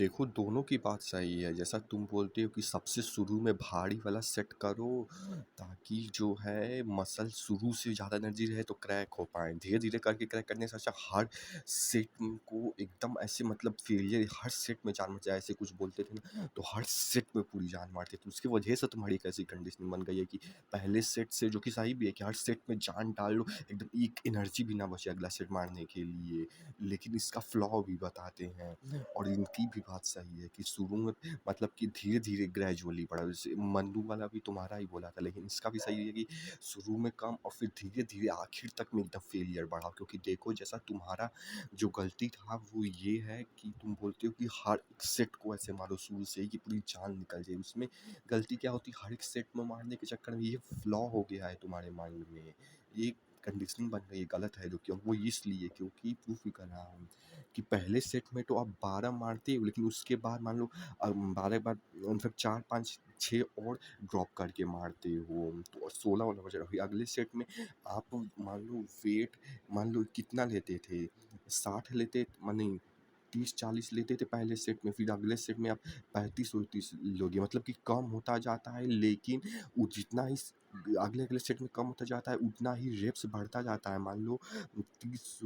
देखो, दोनों की बात सही है। जैसा तुम बोलते हो कि सबसे शुरू में भारी वाला सेट करो, ताकि जो है मसल शुरू से ज़्यादा एनर्जी रहे तो क्रैक हो पाएँ। धीरे-धीरे करके क्रैक करने से अच्छा हर सेट को एकदम ऐसे मतलब फेलियर हर सेट में जान मच जाए, ऐसे कुछ बोलते थे ना, तो हर सेट में पूरी जान मारते थे। उसकी वजह से तुम्हारी एक ऐसी कंडीशनिंग बन गई है कि पहले सेट से, जो कि सही भी है कि हर सेट में जान डाल लो, एकदम एक एनर्जी भी ना बचे अगला सेट मारने के लिए। लेकिन इसका फ्लॉ भी बताते हैं। और इनकी भी बात सही है कि शुरू में मतलब कि धीरे-धीरे ग्रेजुअली बढ़ा। जैसे मन्नू वाला भी तुम्हारा ही बोला था, लेकिन इसका भी सही है कि शुरू में कम और फिर धीरे-धीरे आखिर तक में एकदम फेलियर बढ़ा। क्योंकि देखो, जैसा तुम्हारा जो गलती था वो ये है कि तुम बोलते हो कि हर एक सेट को ऐसे मारो शुरू से ही कि पूरी जान निकल जाए। उसमें गलती क्या होती है, हर एक सेट में मारने के चक्कर में ये फ्लॉ हो गया है तुम्हारे माइंड में। ये कंडीशनिंग बन गई है, गलत है जो कि वो इसलिए क्योंकि प्रूफ भी कर रहा हूँ कि पहले सेट में तो आप 12 मारते हो, लेकिन उसके बाद मान लो 12 के बाद इनफैक्ट 4, 5, 6 और ड्रॉप करके मारते हो, तो 16 वाला बच रहा है। अगले सेट में आप मान लो वेट मान लो कितना लेते थे, 60 लेते नहीं 30-40 लेते थे पहले सेट में, फिर अगले सेट में आप 35-38 लोगे, मतलब कि कम होता जाता है। लेकिन वो जितना ही अगले अगले सेट में कम होता जाता है, उतना ही रेप्स बढ़ता जाता है। मान लो 30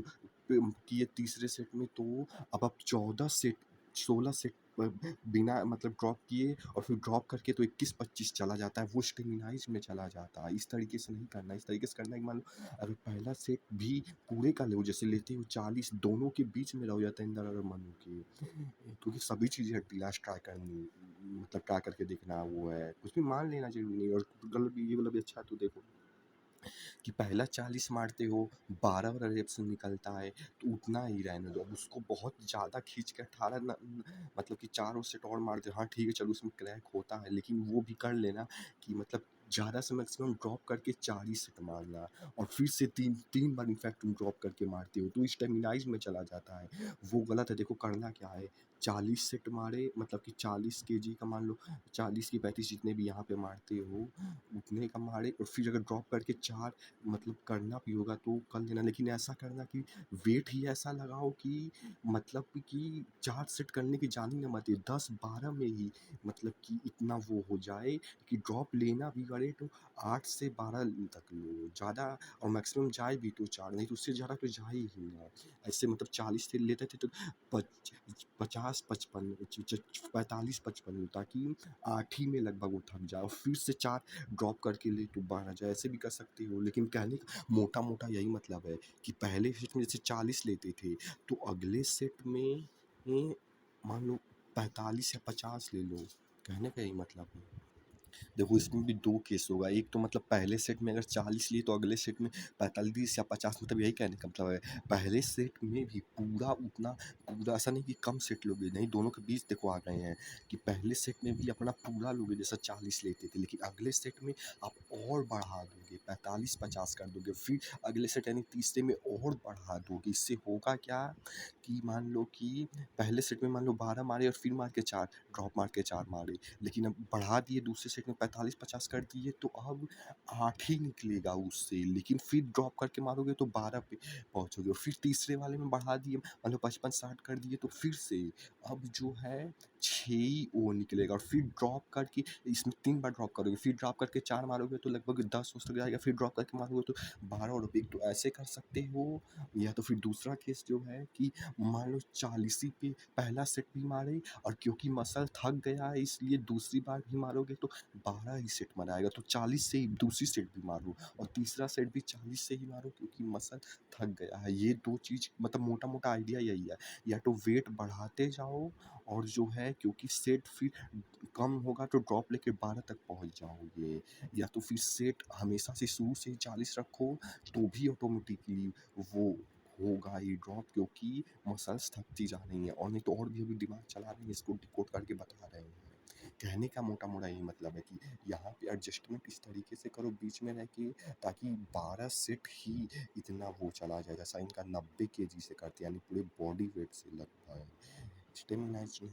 किए तीसरे सेट में, तो अब आप 14 सेट 16 सेट बिना मतलब ड्रॉप किए और फिर ड्रॉप करके तो 21-25 चला जाता है, वो स्टेमिनाइज में चला जाता है। इस तरीके से नहीं करना, इस तरीके से करना है कि मान लो अगर पहला सेट भी पूरे का लो, जैसे लेते हो 40, दोनों के बीच में रहो, यतेंद्र और मनु के, क्योंकि सभी चीज़ें लास्ट ट्राई करनी, मतलब ट्राई करके देखना वो है, कुछ भी मान लेना जरूरी नहीं। और गलत भी, ये वाला भी अच्छा है। तो देखो कि पहला 40 मारते हो, 12 वाला रेप्स निकलता है, तो उतना ही रहने दो। अब उसको बहुत ज़्यादा खींच के 18 मतलब कि 4 सेट और मारते हो, हाँ ठीक है चलो उसमें क्रैक होता है, लेकिन वो भी कर लेना कि मतलब ज़्यादा से मैक्सिमम ड्रॉप करके 4 ही सेट मारना, और फिर से 3 बार इनफैक्ट तुम ड्रॉप करके मारते हो तो स्टेमिनाइज में चला जाता है। वो गलत है। देखो करना क्या है, 40 सेट मारे, मतलब कि 40 केजी का मान लो, 40 की 35 जितने भी यहाँ पे मारते हो उतने का मारे, और फिर अगर ड्रॉप करके 4 मतलब करना भी होगा तो कर लेना। लेकिन ऐसा करना कि वेट ही ऐसा लगाओ कि मतलब कि 4 सेट करने की जान ही ना मचे, 10-12 में ही मतलब कि इतना वो हो जाए कि ड्रॉप लेना भी पड़े तो 8 से 12 तक लो ज़्यादा, और मैक्सिमम जाए भी तो 4, नहीं तो उससे ज़्यादा तो जा ही ना। ऐसे मतलब 40 से लेते थे तो 50-55 45-55, ताकि 8 ही में लगभग वो थक जाए और फिर से 4 ड्रॉप करके ले तो 12 जाए, ऐसे भी कर सकते हो। लेकिन कहने का मोटा-मोटा यही मतलब है कि पहले सेट में जैसे 40 लेते थे, तो अगले सेट में मान लो 45 या 50 ले लो। कहने का यही मतलब है। देखो इसमें भी 2 केस होगा। एक तो मतलब पहले सेट में अगर 40 लिए तो अगले सेट में 45 या 50, मतलब यही कहने का मतलब है। पहले सेट में भी पूरा उतना, पूरा ऐसा नहीं कि कम सेट लोगे, नहीं, दोनों के बीच देखो आ गए हैं कि पहले सेट में भी अपना पूरा लोगे जैसा 40 लेते थे, लेकिन अगले सेट में आप और बढ़ा दोगे, 45-50 कर दोगे, फिर अगले सेट यानी तीसरे में और बढ़ा दोगे। इससे होगा क्या कि मान लो कि पहले सेट में मान लो 12 मारे और फिर मार के 4 ड्रॉप मार के 4 मारे, लेकिन अब बढ़ा दिए दूसरे सेट में 45-50 कर दिए, तो अब 8 ही निकलेगा उससे, लेकिन फिर ड्रॉप करके मारोगे तो 12 पे पहुँचोगे, और फिर तीसरे वाले में बढ़ा दिए, मान लो 55-60 कर दिए, तो फिर से अब जो है 6 ही वो निकलेगा, और फिर ड्रॉप करके इसमें 3 बार ड्रॉप करोगे, फिर ड्रॉप करके 4 मारोगे तो लगभग 10 उस तक जाएगा, फिर ड्रॉप करके मारोगे तो 12 और 1, तो ऐसे कर सकते हो। या तो फिर दूसरा केस जो है कि मान लो 40 ही पे पहला सेट भी मारे, और क्योंकि मसल थक गया है इसलिए दूसरी बार भी मारोगे तो 12 ही सेट बनाएगा, तो 40 से ही दूसरी सेट भी मारो और तीसरा सेट भी 40 से ही मारो, क्योंकि मसल थक गया है। ये 2 चीज़ मतलब मोटा-मोटा आइडिया यही है। या तो वेट बढ़ाते जाओ, और जो है क्योंकि सेट फिर कम होगा तो ड्रॉप लेके 12 तक पहुँच जाओगे, या तो फिर सेट हमेशा से शुरू से ही 40 रखो, तो भी ऑटोमेटिकली वो होगा ही ड्रॉप, क्योंकि मसल्स थकती जा रही हैं, और नहीं तो और भी अभी दिमाग चला रहे हैं, इसको डिकोड करके बता रहे हैं। कहने का मोटा-मोटा यही मतलब है कि यहाँ पे एडजस्टमेंट इस तरीके से करो बीच में रह के, ताकि 12 सेट ही इतना वो चला जाए, जैसा इनका 90 केजी से करते हैं, यानी पूरे बॉडी वेट से लगभग स्टेमिनाइज़ नहीं